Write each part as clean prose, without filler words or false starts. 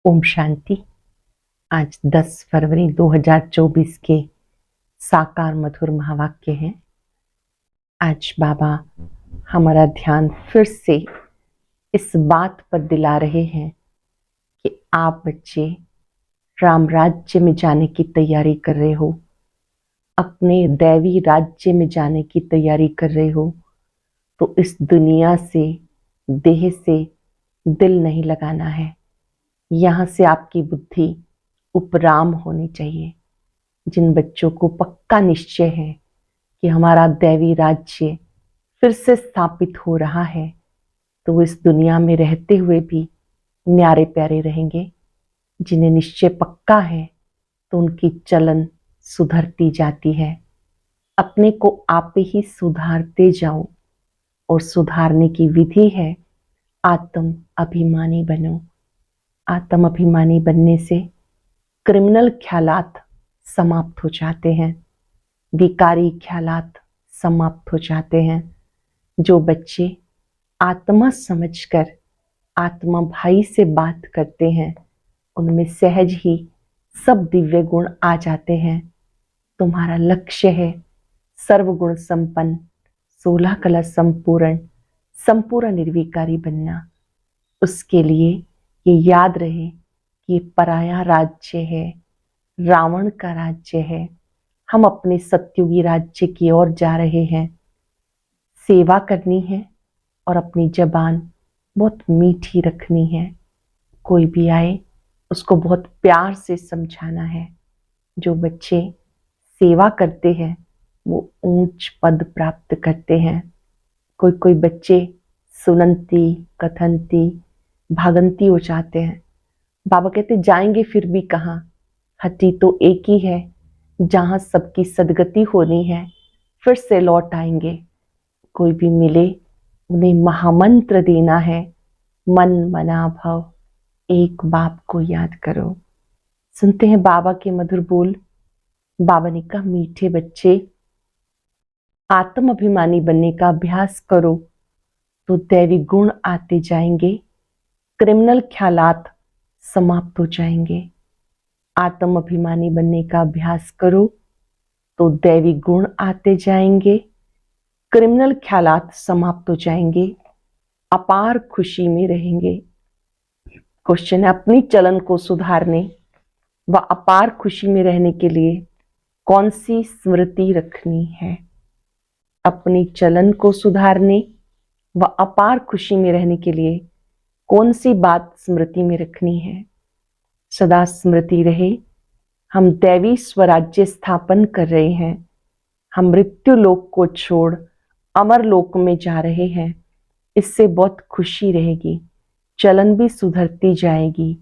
ओम शांति। आज 10 फरवरी 2024 के साकार मधुर महावाक्य हैं। आज बाबा हमारा ध्यान फिर से इस बात पर दिला रहे हैं कि आप बच्चे राम राज्य में जाने की तैयारी कर रहे हो, अपने दैवी राज्य में जाने की तैयारी कर रहे हो, तो इस दुनिया से, देह से दिल नहीं लगाना है। यहाँ से आपकी बुद्धि उपराम होनी चाहिए। जिन बच्चों को पक्का निश्चय है कि हमारा दैवी राज्य फिर से स्थापित हो रहा है, तो वो इस दुनिया में रहते हुए भी न्यारे प्यारे रहेंगे। जिन्हें निश्चय पक्का है तो उनकी चलन सुधरती जाती है। अपने को आप ही सुधारते जाओ, और सुधारने की विधि है आत्म अभिमानी बनो। आत्म अभिमानी बनने से क्रिमिनल ख्यालात समाप्त हो जाते हैं, विकारी ख्यालात समाप्त हो जाते हैं। जो बच्चे आत्मा समझकर आत्मा भाई से बात करते हैं, उनमें सहज ही सब दिव्य गुण आ जाते हैं। तुम्हारा लक्ष्य है सर्वगुण संपन्न, 16 कला संपूर्ण, संपूर्ण निर्विकारी बनना। उसके लिए ये याद रहे कि ये पराया राज्य है, रावण का राज्य है। हम अपने सत्युगी राज्य की ओर जा रहे हैं। सेवा करनी है और अपनी जबान बहुत मीठी रखनी है। कोई भी आए उसको बहुत प्यार से समझाना है। जो बच्चे सेवा करते हैं वो ऊंच पद प्राप्त करते हैं। कोई कोई बच्चे सुनंती, कथनती, भागंती हो जाते हैं। बाबा कहते जाएंगे फिर भी कहाँ, हट्टी तो एक ही है जहां सबकी सदगति होनी है, फिर से लौट आएंगे। कोई भी मिले उन्हें महामंत्र देना है, मन मना भव, एक बाप को याद करो। सुनते हैं बाबा के मधुर बोल। बाबा ने कहा, मीठे बच्चे आत्म अभिमानी बनने का अभ्यास करो तो दैवी गुण आते जाएंगे, क्रिमिनल ख्यालात समाप्त हो जाएंगे। आत्म अभिमानी बनने का अभ्यास करो तो दैवी गुण आते जाएंगे, क्रिमिनल ख्यालात समाप्त हो जाएंगे, अपार खुशी में रहेंगे। क्वेश्चन है, अपनी चलन को सुधारने व अपार खुशी में रहने के लिए कौन सी स्मृति रखनी है? अपनी चलन को सुधारने व अपार खुशी में रहने के लिए कौन सी बात स्मृति में रखनी है? सदा स्मृति रहे हम दैवी स्वराज्य स्थापन कर रहे हैं। हम मृत्यु लोक को छोड़ अमर लोक में जा रहे हैं। इससे बहुत खुशी रहेगी, चलन भी सुधरती जाएगी,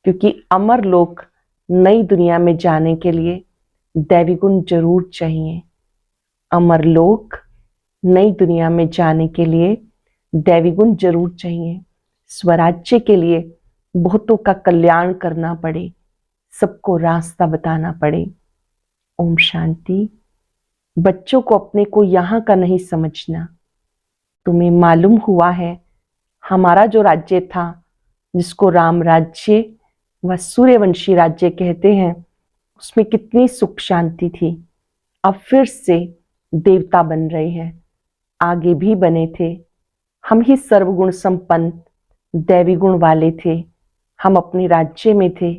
क्योंकि अमर लोक नई दुनिया में जाने के लिए दैवी गुण जरूर चाहिए। अमर लोक नई दुनिया में जाने के लिए दैवी गुण जरूर चाहिए। स्वराज्य के लिए बहुतों का कल्याण करना पड़े, सबको रास्ता बताना पड़े। ओम शांति। बच्चों को अपने को यहाँ का नहीं समझना। तुम्हें मालूम हुआ है हमारा जो राज्य था, जिसको राम राज्य व सूर्यवंशी राज्य कहते हैं, उसमें कितनी सुख शांति थी। अब फिर से देवता बन रहे हैं, आगे भी बने थे। हम ही सर्वगुण संपन्न दैवी गुण वाले थे। हम अपने राज्य में थे,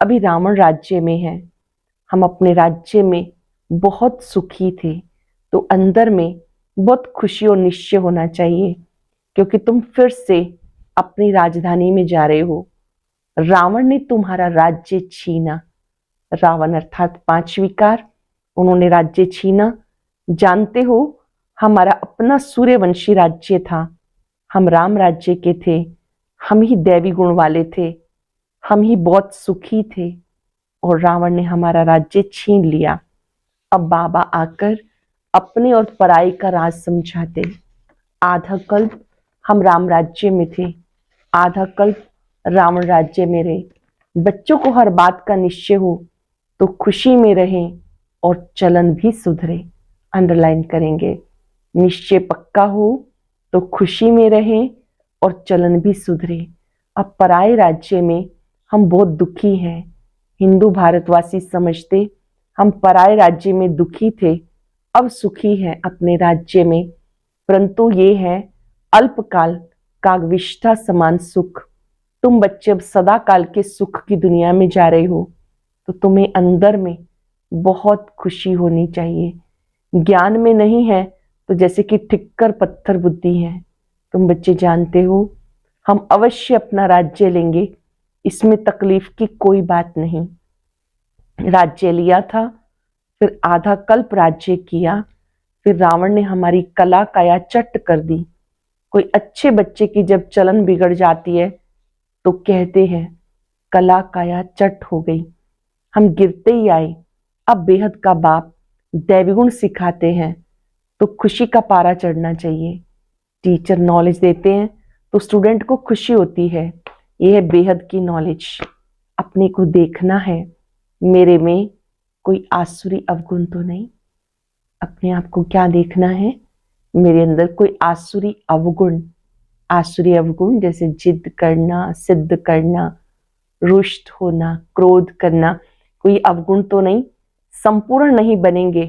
अभी रावण राज्य में हैं। हम अपने राज्य में बहुत सुखी थे, तो अंदर में बहुत खुशी और निश्चय होना चाहिए, क्योंकि तुम फिर से अपनी राजधानी में जा रहे हो। रावण ने तुम्हारा राज्य छीना। रावण अर्थात 5 विकार, उन्होंने राज्य छीना। जानते हो, हमारा अपना सूर्यवंशी राज्य था। हम राम राज्य के थे, हम ही दैवी गुण वाले थे, हम ही बहुत सुखी थे, और रावण ने हमारा राज्य छीन लिया। अब बाबा आकर अपने और पराई का राज समझाते। आधा कल्प हम राम राज्य में थे, आधा कल्प रावण राज्य में रहे। बच्चों को हर बात का निश्चय हो तो खुशी में रहें और चलन भी सुधरे। अंडरलाइन करेंगे, निश्चय पक्का हो तो खुशी में रहें और चलन भी सुधरे। अब पराए राज्य में हम बहुत दुखी हैं। हिंदू भारतवासी समझते हम पराए राज्य में दुखी थे, अब सुखी हैं अपने राज्य में। परंतु ये है अल्पकाल कागविष्ठा समान सुख। तुम बच्चे अब सदा काल के सुख की दुनिया में जा रहे हो, तो तुम्हें अंदर में बहुत खुशी होनी चाहिए। ज्ञान में नहीं है तो जैसे कि ठिक्कर पत्थर बुद्धि है। तुम बच्चे जानते हो हम अवश्य अपना राज्य लेंगे, इसमें तकलीफ की कोई बात नहीं। राज्य लिया था, फिर आधा कल्प राज्य किया, फिर रावण ने हमारी कला काया चट कर दी। कोई अच्छे बच्चे की जब चलन बिगड़ जाती है तो कहते हैं कला काया चट हो गई। हम गिरते ही आए, अब बेहद का बाप दैवी गुण सिखाते हैं तो खुशी का पारा चढ़ना चाहिए। टीचर नॉलेज देते हैं तो स्टूडेंट को खुशी होती है। यह है बेहद की नॉलेज। अपने को देखना है, मेरे में कोई आसुरी अवगुण तो नहीं। अपने आप को क्या देखना है, मेरे अंदर कोई आसुरी अवगुण। आसुरी अवगुण जैसे जिद करना, सिद्ध करना, रुष्ट होना, क्रोध करना, कोई अवगुण तो नहीं। संपूर्ण नहीं बनेंगे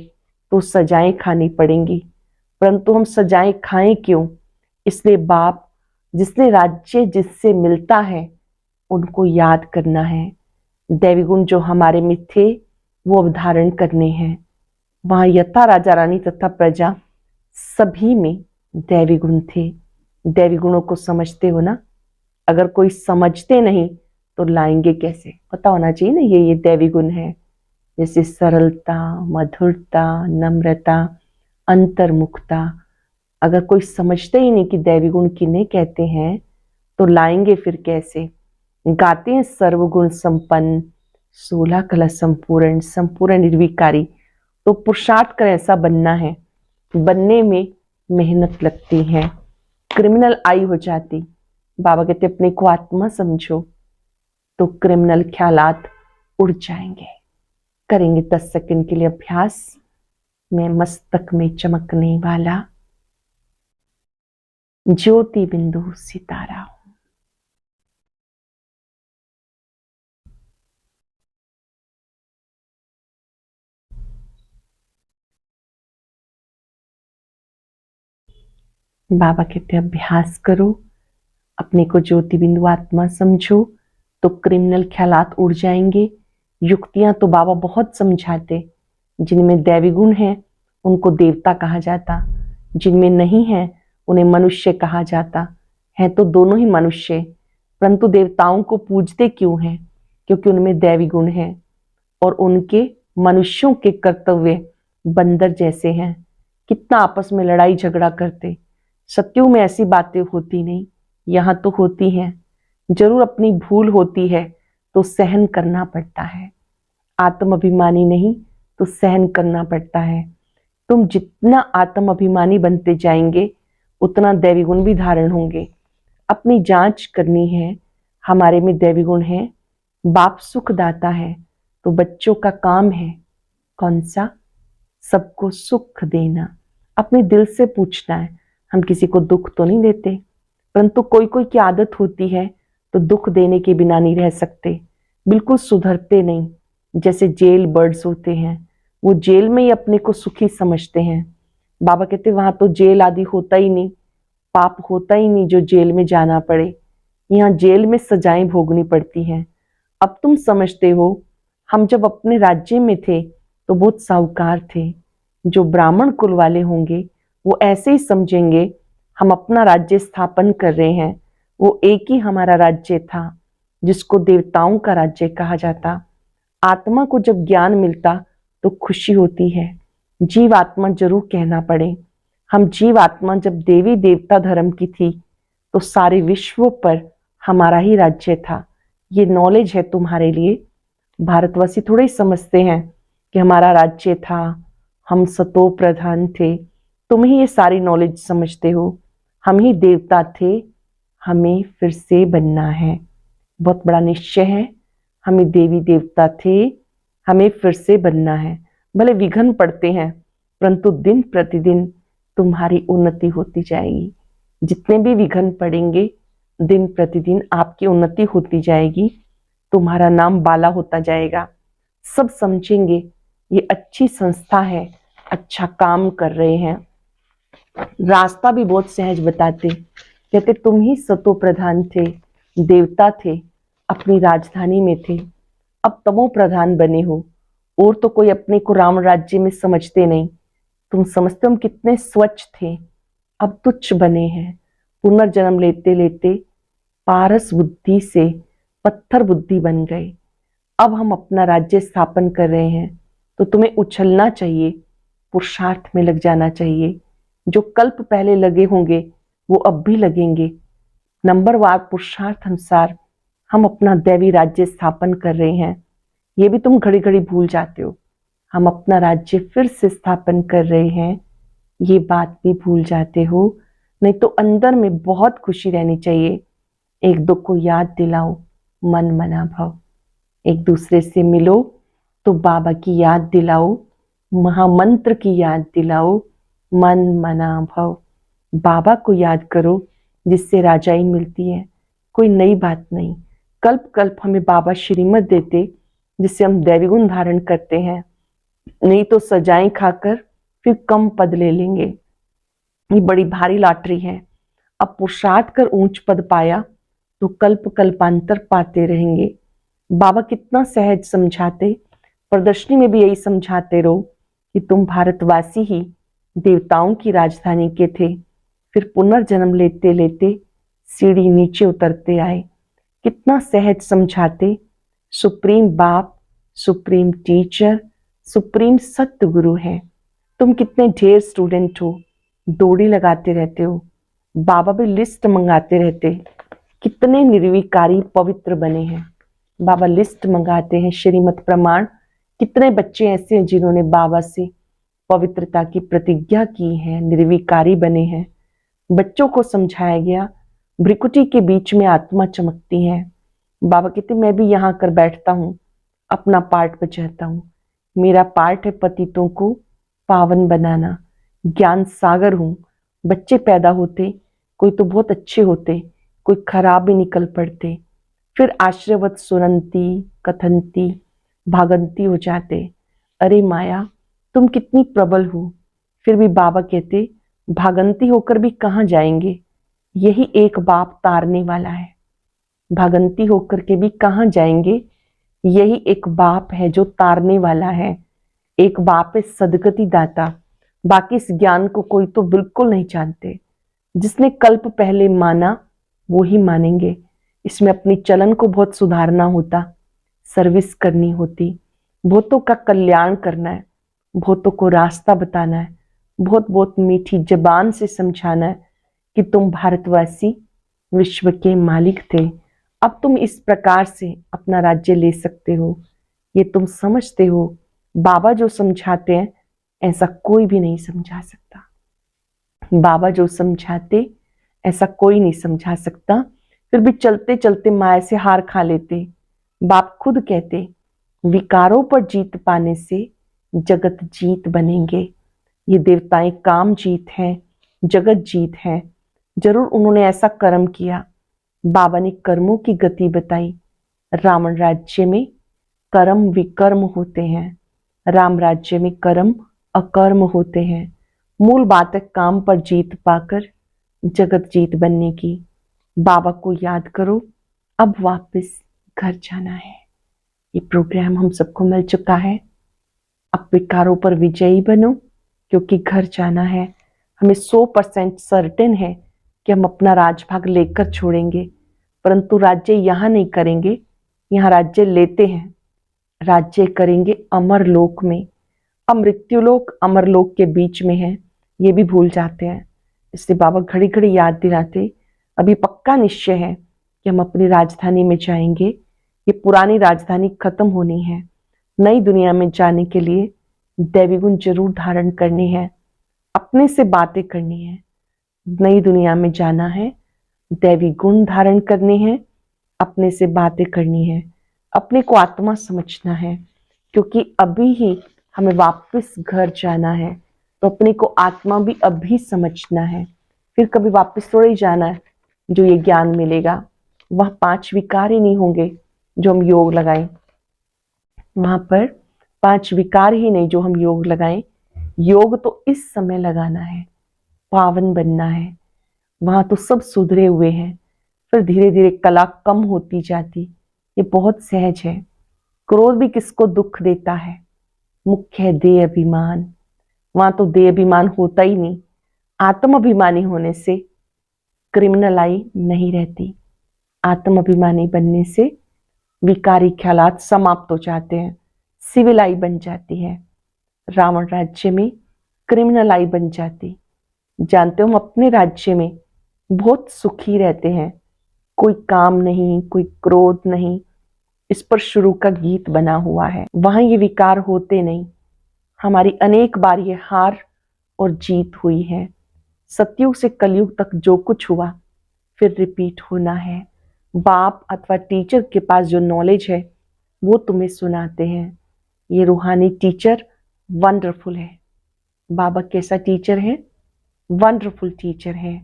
तो सजाएं खानी पड़ेंगी, परंतु हम सजाएं खाएं क्यों? इसलिए बाप जिसने राज्य जिससे मिलता है उनको याद करना है। दैवी गुण जो हमारे में थे वो अवधारण करने हैं। वहां यथा राजा रानी तथा प्रजा सभी में दैवी गुण थे। दैवी गुणों को समझते हो ना? अगर कोई समझते नहीं तो लाएंगे कैसे? पता होना चाहिए ना ये दैवी गुण है। जैसे सरलता, मधुरता, नम्रता, अंतर्मुखता। अगर कोई समझते ही नहीं कि दैवी गुण किन्हें कहते हैं तो लाएंगे फिर कैसे? गाते हैं सर्वगुण संपन्न, 16 कला संपूर्ण, संपूर्ण निर्विकारी। तो पुरुषार्थ कर ऐसा बनना है। बनने में मेहनत लगती है। क्रिमिनल आई हो जाती, बाबा कहते अपने को आत्मा समझो तो क्रिमिनल ख्यालात उड़ जाएंगे। करेंगे 10 सेकंड के लिए अभ्यास। मैं मस्तक में चमकने वाला ज्योति बिंदु सितारा हूं। बाबा कहते अभ्यास करो, अपने को ज्योति बिंदु आत्मा समझो तो क्रिमिनल ख्यालात उड़ जाएंगे। युक्तियां तो बाबा बहुत समझाते। जिनमें दैवी गुण है उनको देवता कहा जाता, जिनमें नहीं है उन्हें मनुष्य कहा जाता। है तो दोनों ही मनुष्य, परंतु देवताओं को पूजते क्यों हैं? क्योंकि उनमें दैवी गुण है और उनके मनुष्यों के कर्तव्य बंदर जैसे हैं। कितना आपस में लड़ाई झगड़ा करते। सत्युग में ऐसी बातें होती नहीं, यहाँ तो होती हैं। जरूर अपनी भूल होती है तो सहन करना पड़ता है। आत्म अभिमानी नहीं तो सहन करना पड़ता है। तुम जितना आत्म अभिमानी बनते जाएंगे उतना दैवी गुण भी धारण होंगे। अपनी जांच करनी है, हमारे में दैवी गुण है। बाप सुखदाता है तो बच्चों का काम है कौन सा? सबको सुख देना। अपने दिल से पूछना है। हम किसी को दुख तो नहीं देते, परंतु कोई कोई की आदत होती है तो दुख देने के बिना नहीं रह सकते। बिल्कुल सुधरते नहीं। जैसे जेल बर्ड्स होते हैं, वो जेल में ही अपने को सुखी समझते हैं। बाबा कहते वहां तो जेल आदि होता ही नहीं, पाप होता ही नहीं जो जेल में जाना पड़े। यहाँ जेल में सजाएं भोगनी पड़ती हैं। अब तुम समझते हो, हम जब अपने राज्य में थे तो बहुत साहूकार थे। जो ब्राह्मण कुल वाले होंगे वो ऐसे ही समझेंगे हम अपना राज्य स्थापन कर रहे हैं। वो एक ही हमारा राज्य था जिसको देवताओं का राज्य कहा जाता। आत्मा को जब ज्ञान मिलता तो खुशी होती है। जीव आत्मा जरूर कहना पड़े। हम जीव आत्मा जब देवी देवता धर्म की थी तो सारे विश्व पर हमारा ही राज्य था। ये नॉलेज है तुम्हारे लिए। भारतवासी थोड़े ही समझते हैं कि हमारा राज्य था, हम सतो प्रधान थे। तुम ही ये सारी नॉलेज समझते हो। हम ही देवता थे, हमें फिर से बनना है। बहुत बड़ा निश्चय है। हमें देवी देवता थे, हमें फिर से बनना है। भले विघ्न पड़ते हैं परंतु दिन प्रतिदिन तुम्हारी उन्नति होती जाएगी। जितने भी विघ्न पड़ेंगे दिन प्रतिदिन आपकी उन्नति होती जाएगी। तुम्हारा नाम बाला होता जाएगा। सब समझेंगे ये अच्छी संस्था है, अच्छा काम कर रहे हैं। रास्ता भी बहुत सहज बताते, कहते तुम ही सतो प्रधान थे, देवता थे, अपनी राजधानी में थे, अब तमो प्रधान बने हो। और तो कोई अपने को राम राज्य में समझते नहीं। तुम समझते हम कितने स्वच्छ थे, अब तुच्छ बने हैं। पुनर्जन्म लेते लेते पारस बुद्धि से पत्थर बुद्धि बन गए। अब हम अपना राज्य स्थापन कर रहे हैं, तो तुम्हें उछलना चाहिए, पुरुषार्थ में लग जाना चाहिए। जो कल्प पहले लगे होंगे वो अब भी लगेंगे। नंबरवार पुरुषार्थ अनुसार हम अपना दैवी राज्य स्थापन कर रहे हैं। ये भी तुम घड़ी घड़ी भूल जाते हो। हम अपना राज्य फिर से स्थापन कर रहे हैं, ये बात भी भूल जाते हो। नहीं तो अंदर में बहुत खुशी रहनी चाहिए। एक दो को याद दिलाओ, मन मना भव। एक दूसरे से मिलो तो बाबा की याद दिलाओ, महामंत्र की याद दिलाओ, मन मना भव। बाबा को याद करो जिससे राजाई मिलती है। कोई नई बात नहीं। कल्प कल्प हमें बाबा श्रीमत देते जिससे हम दैवी गुण धारण करते हैं। नहीं तो सजाएं खाकर फिर कम पद ले लेंगे। ये बड़ी भारी लॉटरी है। अब पुरुषार्थ कर ऊंच पद पाया तो कल्प कल्पांतर पाते रहेंगे। बाबा कितना सहज समझाते, प्रदर्शनी में भी यही समझाते रहो कि तुम भारतवासी ही देवताओं की राजधानी के थे, फिर पुनर्जन्म लेते लेते सीढ़ी नीचे उतरते आए। कितना सहज समझाते। सुप्रीम बाप, सुप्रीम टीचर, सुप्रीम सत्य गुरु है। तुम कितने ढेर स्टूडेंट हो, दौड़ी लगाते रहते हो। बाबा भी लिस्ट मंगाते रहते, कितने निर्विकारी पवित्र बने हैं। बाबा लिस्ट मंगाते हैं, श्रीमत प्रमाण। कितने बच्चे ऐसे हैं जिन्होंने बाबा से पवित्रता की प्रतिज्ञा की है, निर्विकारी बने हैं। बच्चों को समझाया गया, भ्रिकुटी के बीच में आत्मा चमकती है। बाबा कहते मैं भी यहाँ कर बैठता हूँ, अपना पार्ट बचाता हूँ। मेरा पार्ट है पतितों को पावन बनाना। ज्ञान सागर हूँ। बच्चे पैदा होते, कोई तो बहुत अच्छे होते, कोई खराब भी निकल पड़ते, फिर आश्रयवत सुनंती कथनती भागंती हो जाते। अरे माया तुम कितनी प्रबल हो। फिर भी बाबा कहते भागंती होकर भी कहाँ जाएंगे, यही एक बाप तारने वाला है। भागंती होकर के भी कहाँ जाएंगे, यही एक बाप है जो तारने वाला है। एक बाप है सदगति दाता। बाकी इस ज्ञान को कोई तो बिल्कुल नहीं जानते। जिसने कल्प पहले माना वो ही मानेंगे। इसमें अपनी चलन को बहुत सुधारना होता, सर्विस करनी होती, बहुतों का कल्याण करना है, बहुतों को रास्ता बताना है, बहुत बहुत मीठी जबान से समझाना है कि तुम भारतवासी विश्व के मालिक थे, अब तुम इस प्रकार से अपना राज्य ले सकते हो। ये तुम समझते हो। बाबा जो समझाते हैं ऐसा कोई भी नहीं समझा सकता। बाबा जो समझाते ऐसा कोई नहीं समझा सकता। फिर भी चलते चलते माया से हार खा लेते। बाप खुद कहते विकारों पर जीत पाने से जगत जीत बनेंगे। ये देवताएं काम जीत हैं, जगत जीत है। जरूर उन्होंने ऐसा कर्म किया। बाबा ने कर्मों की गति बताई। रावण राज्य में कर्म विकर्म होते हैं, राम राज्य में कर्म अकर्म होते हैं। मूल बात है काम पर जीत पाकर जगत जीत बनने की। बाबा को याद करो, अब वापस घर जाना है। ये प्रोग्राम हम सबको मिल चुका है। अब विकारों पर विजयी बनो, क्योंकि घर जाना है। हमें 100% सर्टेन है कि हम अपना राजभाग लेकर छोड़ेंगे, परंतु राज्य यहाँ नहीं करेंगे। यहाँ राज्य लेते हैं, राज्य करेंगे अमर लोक में। अमृत्युलोक अमर लोक के बीच में है, ये भी भूल जाते हैं। इसलिए बाबा घड़ी घड़ी याद दिलाते, अभी पक्का निश्चय है कि हम अपनी राजधानी में जाएंगे। ये पुरानी राजधानी खत्म होनी है। नई दुनिया में जाने के लिए दैवी गुण जरूर धारण करनी है, अपने से बातें करनी है। नई दुनिया में जाना है, दैवी गुण धारण करने हैं, अपने से बातें करनी है, अपने को आत्मा समझना है, क्योंकि अभी ही हमें वापस घर जाना है। तो अपने को आत्मा भी अभी समझना है, फिर कभी वापस थोड़ा ही जाना है। जो ये ज्ञान मिलेगा वह 5 विकार ही नहीं होंगे, जो हम योग लगाएं, वहां पर 5 विकार ही नहीं जो हम योग लगाएं, योग तो इस समय लगाना है, पावन बनना है। वहां तो सब सुधरे हुए हैं, फिर धीरे धीरे कला कम होती जाती। ये बहुत सहज है। क्रोध भी किसको दुख देता है? मुख्य है देह अभिमान। वहां तो देह अभिमान होता ही नहीं। आत्म अभिमानी होने से क्रिमिनल आई नहीं रहती। आत्म अभिमानी बनने से विकारी ख्यालात समाप्त हो जाते हैं, सिविल आई बन जाती है। रावण राज्य में क्रिमिनल आई बन जाती। जानते हो, हम अपने राज्य में बहुत सुखी रहते हैं, कोई काम नहीं, कोई क्रोध नहीं। इस पर शुरू का गीत बना हुआ है। वहां ये विकार होते नहीं। हमारी अनेक बार ये हार और जीत हुई है। सतयुग से कलयुग तक जो कुछ हुआ फिर रिपीट होना है। बाप अथवा टीचर के पास जो नॉलेज है वो तुम्हें सुनाते हैं। ये रूहानी टीचर वंडरफुल है। बाबा कैसा टीचर है? वंडरफुल टीचर है।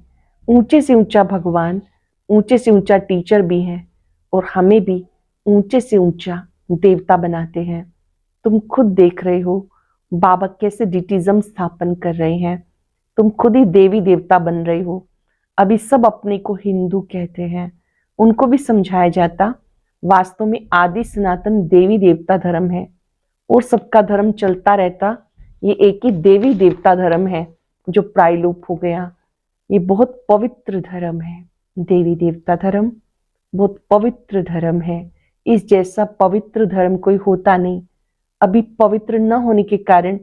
ऊंचे से ऊंचा भगवान, ऊंचे से ऊंचा टीचर भी है, और हमें भी ऊंचे से ऊंचा देवता बनाते हैं। तुम खुद देख रहे हो बाबा कैसे डिटिज्म स्थापन कर रहे हैं। तुम खुद ही देवी देवता बन रहे हो। अभी सब अपने को हिंदू कहते हैं, उनको भी समझाया जाता वास्तव में आदि सनातन देवी देवता धर्म है, और सबका धर्म चलता रहता। ये एक ही देवी देवता धर्म है जो प्रायलूप हो गया। ये बहुत पवित्र धर्म है। देवी देवता धर्म बहुत पवित्र धर्म है। इस जैसा पवित्र धर्म कोई होता नहीं। अभी पवित्र न होने के कारण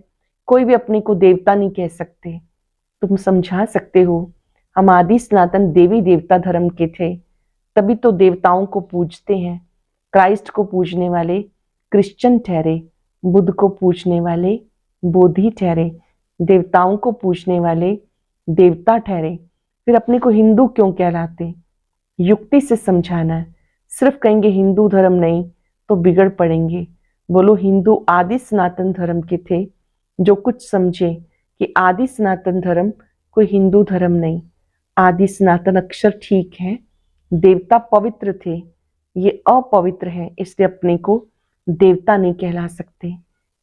कोई भी अपने को देवता नहीं कह सकते। तुम समझा सकते हो, हम आदि सनातन देवी देवता धर्म के थे, तभी तो देवताओं को पूजते हैं। क्राइस्ट को पूजने वाले क्रिश्चियन ठहरे, बुद्ध को पूजने वाले बोधि ठहरे, देवताओं को पूजने वाले देवता ठहरे। फिर अपने को हिंदू क्यों कहलाते? युक्ति से समझाना है। सिर्फ कहेंगे हिंदू धर्म नहीं तो बिगड़ पड़ेंगे। बोलो हिंदू आदि सनातन धर्म के थे, जो कुछ समझे कि आदि सनातन धर्म कोई हिंदू धर्म नहीं। आदि सनातन अक्षर ठीक है, देवता पवित्र थे, ये अपवित्र है, इसलिए अपने को देवता नहीं कहला सकते।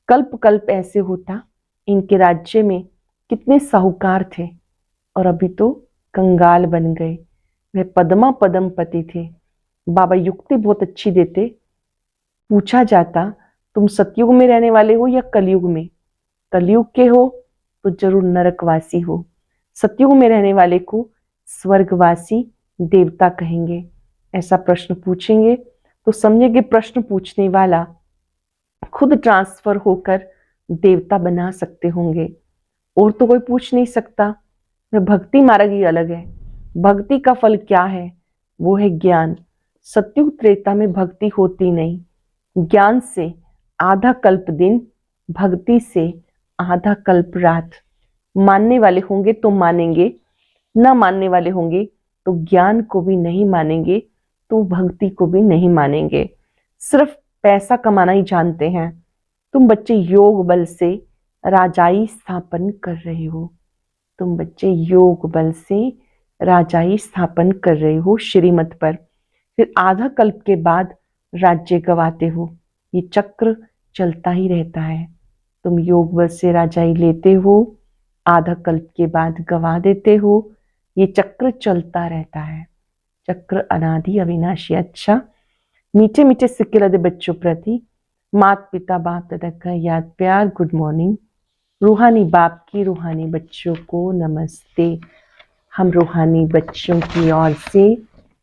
कल्प कल्प ऐसे होता, इनके राज्य में कितने साहूकार थे और अभी तो कंगाल बन गए। वे पद्मा पदम पति थे। बाबा युक्ति बहुत अच्छी देते। पूछा जाता तुम सतयुग में रहने वाले हो या कलयुग में? कलयुग के हो तो जरूर नरकवासी हो। सतयुग में रहने वाले को स्वर्गवासी देवता कहेंगे। ऐसा प्रश्न पूछेंगे तो समझे कि प्रश्न पूछने वाला खुद ट्रांसफर होकर देवता बना सकते होंगे, और तो कोई पूछ नहीं सकता। भक्ति मार्ग ही अलग है। भक्ति का फल क्या है? वो है ज्ञान। सतयुग त्रेता में भक्ति होती नहीं। ज्ञान से आधा कल्प दिन, भक्ति से आधा कल्प रात। मानने वाले होंगे तो मानेंगे, न मानने वाले होंगे तो ज्ञान को भी नहीं मानेंगे, तो भक्ति को भी नहीं मानेंगे। सिर्फ पैसा कमाना ही जानते हैं। तुम बच्चे योग बल से राजाई स्थापन कर रहे हो। तुम बच्चे योग बल से राजाई स्थापन कर रहे हो श्रीमत पर। फिर आधा कल्प के बाद राज्य गवाते हो। ये चक्र चलता ही रहता है। तुम योग बल से राजाई लेते हो, आधा कल्प के बाद गवा देते हो। ये चक्र चलता रहता है। चक्र अनादि अविनाशी। अच्छा, मीठे मीठे सिक्के लदे बच्चों प्रति माता पिता बाप दादा का याद प्यार गुड मॉर्निंग। रूहानी बाप की रूहानी बच्चों को नमस्ते। हम रूहानी बच्चों की ओर से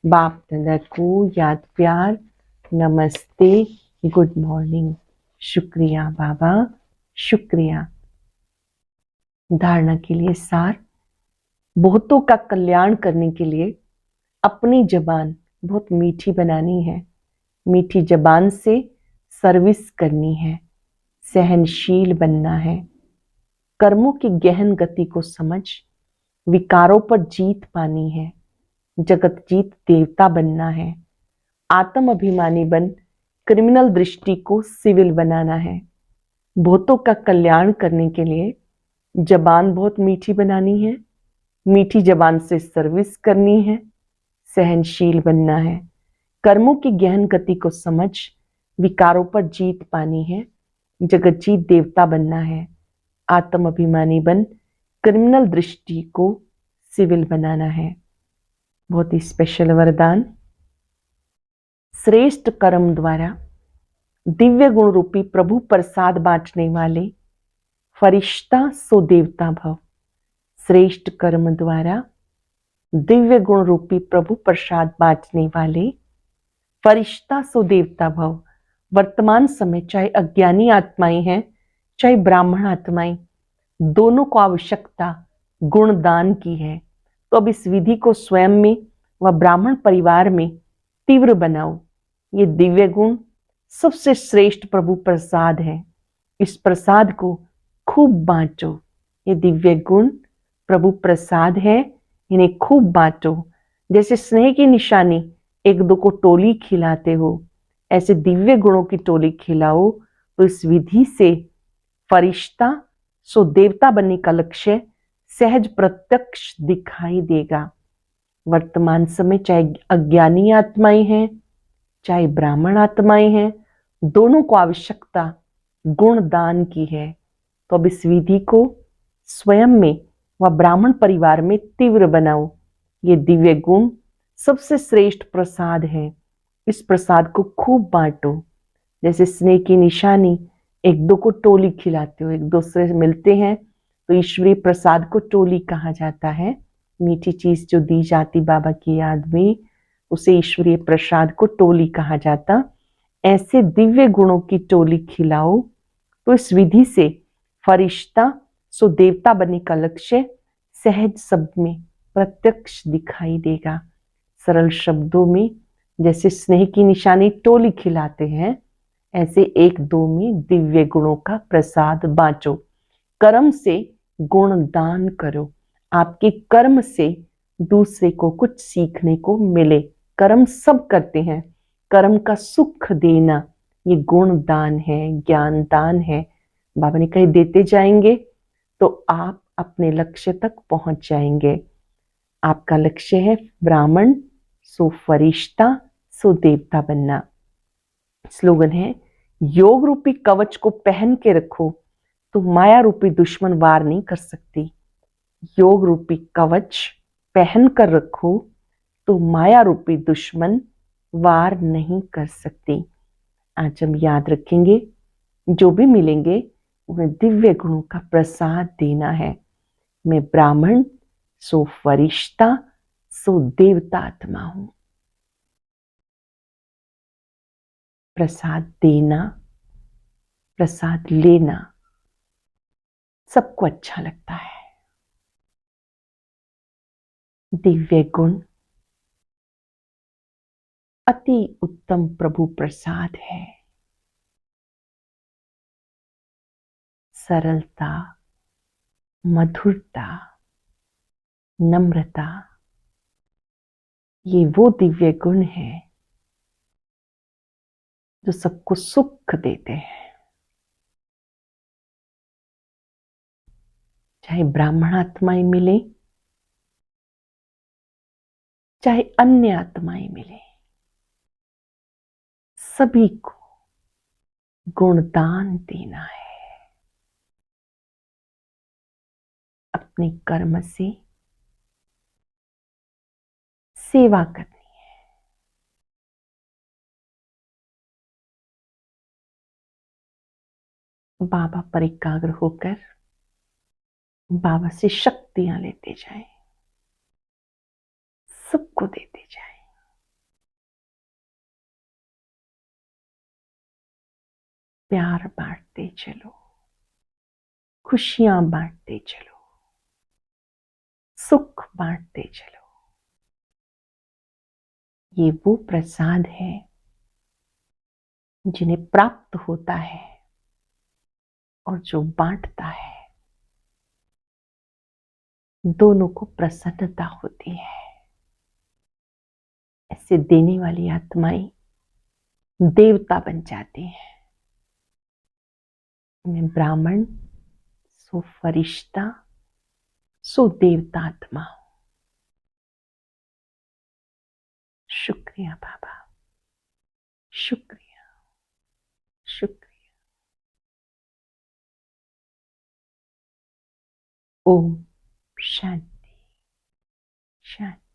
बाप दादा को याद प्यार नमस्ते गुड मॉर्निंग। शुक्रिया बाबा, शुक्रिया। धारणा के लिए सार, बहुतों का कल्याण करने के लिए अपनी जबान बहुत मीठी बनानी है। मीठी जबान से सर्विस करनी है, सहनशील बनना है, कर्मों की गहन गति को समझ विकारों पर जीत पानी है, जगत जीत देवता बनना है, आत्म अभिमानी बन क्रिमिनल दृष्टि को सिविल बनाना है। बहुतों का कल्याण करने के लिए जबान बहुत मीठी बनानी है, मीठी जबान से सर्विस करनी है, सहनशील बनना है, कर्मों की गहन गति को समझ विकारों पर जीत पानी है, जगत जीत देवता बनना है, आत्म अभिमानी बन क्रिमिनल दृष्टि को सिविल बनाना है। बहुत ही स्पेशल वरदान। श्रेष्ठ कर्म द्वारा दिव्य गुण रूपी प्रभु प्रसाद बांटने वाले फरिश्ता सो देवता भव। श्रेष्ठ कर्म द्वारा दिव्य गुण रूपी प्रभु प्रसाद बांटने वाले फरिश्ता सो देवता भव। वर्तमान समय चाहे अज्ञानी आत्माएं हैं चाहे ब्राह्मण आत्माएं, दोनों को आवश्यकता गुणदान की है। तो अब इस विधि को स्वयं में व ब्राह्मण परिवार में तीव्र बनाओ। ये दिव्य गुण सबसे श्रेष्ठ प्रभु प्रसाद है। इस प्रसाद को खूब बांटो। ये दिव्य गुण प्रभु प्रसाद है, इन्हें खूब बांटो। जैसे स्नेह की निशानी एक दो को टोली खिलाते हो, ऐसे दिव्य गुणों की टोली खिलाओ। तो इस विधि से फरिश्ता सो देवता बनने का लक्ष्य सहज प्रत्यक्ष दिखाई देगा। वर्तमान समय चाहे अज्ञानी आत्माएं हैं चाहे ब्राह्मण आत्माएं हैं, दोनों को आवश्यकता गुणदान की है। तो अब इस विधि को स्वयं में व ब्राह्मण परिवार में तीव्र बनाओ। ये दिव्य गुण सबसे श्रेष्ठ प्रसाद है। इस प्रसाद को खूब बांटो। जैसे स्नेह की निशानी एक दो को टोली खिलाते हो, एक दूसरे से मिलते हैं तो ईश्वरीय प्रसाद को टोली कहा जाता है। मीठी चीज जो दी जाती बाबा की याद में, उसे ईश्वरीय प्रसाद को टोली कहा जाता। ऐसे दिव्य गुणों की टोली खिलाओ। तो इस विधि से फरिश्ता सो देवता बनने का लक्ष्य सहज शब्द में प्रत्यक्ष दिखाई देगा। सरल शब्दों में जैसे स्नेह की निशानी टोली खिलाते हैं, ऐसे एक दो में दिव्य गुणों का प्रसाद बांटो। कर्म से गुण दान करो। आपके कर्म से दूसरे को कुछ सीखने को मिले। कर्म सब करते हैं, कर्म का सुख देना ये गुण दान है, ज्ञान दान है। बाबा ने कही देते जाएंगे तो आप अपने लक्ष्य तक पहुंच जाएंगे। आपका लक्ष्य है ब्राह्मण सो फरिश्ता सो देवता बनना। स्लोगन है योग रूपी कवच को पहन के रखो तो माया रूपी दुश्मन वार नहीं कर सकती। योग रूपी कवच पहन कर रखो तो माया रूपी दुश्मन वार नहीं कर सकती। आज हम याद रखेंगे, जो भी मिलेंगे उन्हें दिव्य गुणों का प्रसाद देना है। मैं ब्राह्मण सो फरिश्ता सो देवता आत्मा हूं। प्रसाद देना, प्रसाद लेना सबको अच्छा लगता है। दिव्य गुण अति उत्तम प्रभु प्रसाद है। सरलता, मधुरता, नम्रता, ये वो दिव्य गुण है जो सबको सुख देते हैं। चाहे ब्राह्मण आत्माएं मिले चाहे अन्य आत्माएं मिले, सभी को गुणदान देना है। अपने कर्म से सेवा करनी है। बाबा पर एकाग्र होकर बाबा से शक्तियां लेते जाएं, सबको देते जाएं। प्यार बांटते चलो, खुशियां बांटते चलो, सुख बांटते चलो। ये वो प्रसाद है जिन्हें प्राप्त होता है और जो बांटता है, दोनों को प्रसन्नता होती है। ऐसे देने वाली आत्माएं देवता बन जाती हैं। मैं ब्राह्मण सो फरिश्ता सो देवता आत्मा हूं। शुक्रिया बाबा। शुक्रिया, शुक्रिया। ओम शांति, शांति।